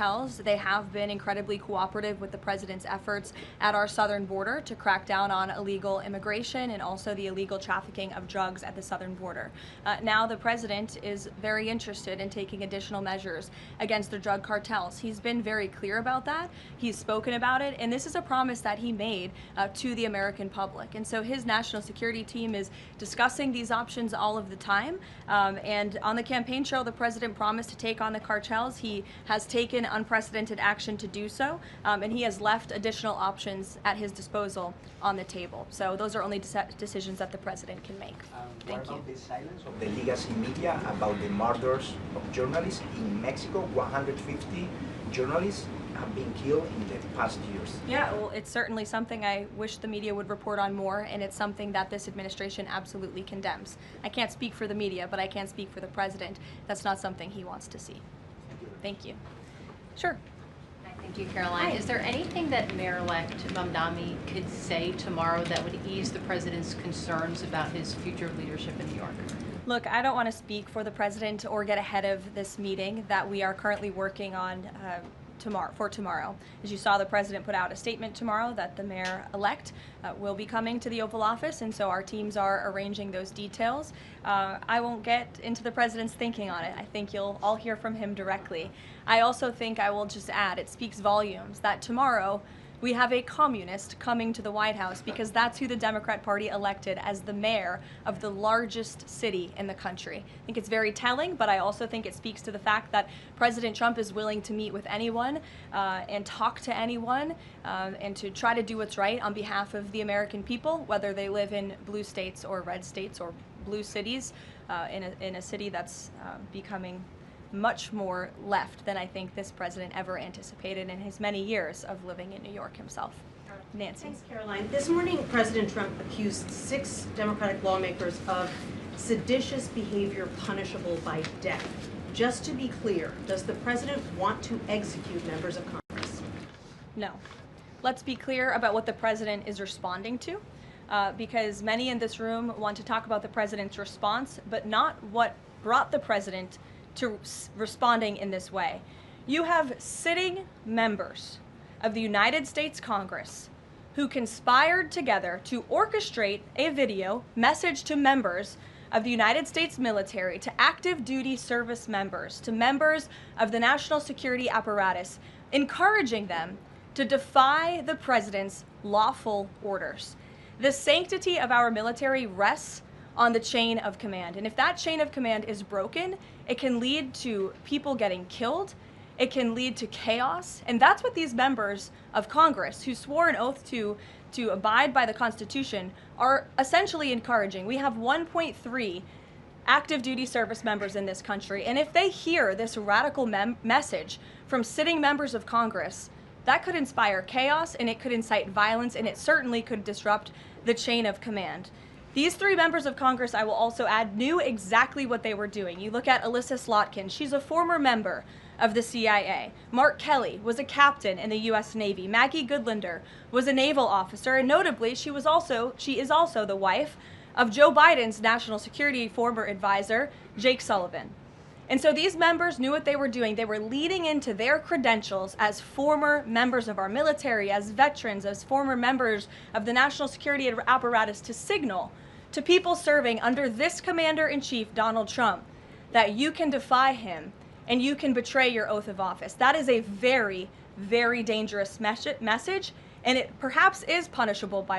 cartels. They have been incredibly cooperative with the president's efforts at our southern border to crack down on illegal immigration and also the illegal trafficking of drugs at the southern border. Now the president is very interested in taking additional measures against the drug cartels. He's been very clear about that. He's spoken about it, and this is a promise that he made to the American public. And so his national security team is discussing these options all of the time. And on the campaign trail, the president promised to take on the cartels. He has taken unprecedented action to do so, and he has left additional options at his disposal on the table. So those are only decisions that the president can make. Thank you. What about the silence of the legacy media about the murders of journalists in Mexico? 150 journalists have been killed in the past years. Yeah, well, it's certainly something I wish the media would report on more, and it's something that this administration absolutely condemns. I can't speak for the media, but I can speak for the president. That's not something he wants to see. Thank you. Sure. Thank you, Caroline. Hi. Is there anything that Mayor-elect Mamdani could say tomorrow that would ease the president's concerns about his future leadership in New York? Look, I don't want to speak for the president or get ahead of this meeting that we are currently working on tomorrow. As you saw, the president put out a statement tomorrow that the mayor-elect will be coming to the Oval Office, and so our teams are arranging those details. I won't get into the president's thinking on it. I think you'll all hear from him directly. I also think I will just add, it speaks volumes that tomorrow we have a communist coming to the White House because that's who the Democrat Party elected as the mayor of the largest city in the country. I think it's very telling, but I also think it speaks to the fact that President Trump is willing to meet with anyone and talk to anyone and to try to do what's right on behalf of the American people, whether they live in blue states or red states or blue cities, in a city that's becoming much more left than I think this president ever anticipated in his many years of living in New York himself. Nancy. Thanks, Caroline. This morning, President Trump accused 6 Democratic lawmakers of seditious behavior punishable by death. Just to be clear, does the president want to execute members of Congress? No. Let's be clear about what the president is responding to, because many in this room want to talk about the president's response, but not what brought the president to responding in this way. You have sitting members of the United States Congress who conspired together to orchestrate a video message to members of the United States military, to active duty service members, to members of the national security apparatus, encouraging them to defy the president's lawful orders. The sanctity of our military rests on the chain of command. And if that chain of command is broken, it can lead to people getting killed. It can lead to chaos. And that's what these members of Congress who swore an oath to abide by the Constitution are essentially encouraging. We have 1.3 active duty service members in this country. And if they hear this radical message from sitting members of Congress, that could inspire chaos, and it could incite violence, and it certainly could disrupt the chain of command. These 3 members of Congress, I will also add, knew exactly what they were doing. You look at Alyssa Slotkin. She's a former member of the CIA. Mark Kelly was a captain in the U.S. Navy. Maggie Goodlander was a naval officer, and notably, she is also the wife of Joe Biden's national security former advisor, Jake Sullivan. And so these members knew what they were doing. They were leading into their credentials as former members of our military, as veterans, as former members of the national security apparatus to signal to people serving under this commander-in-chief, Donald Trump, that you can defy him and you can betray your oath of office. That is a very, very dangerous message, and it perhaps is punishable by law.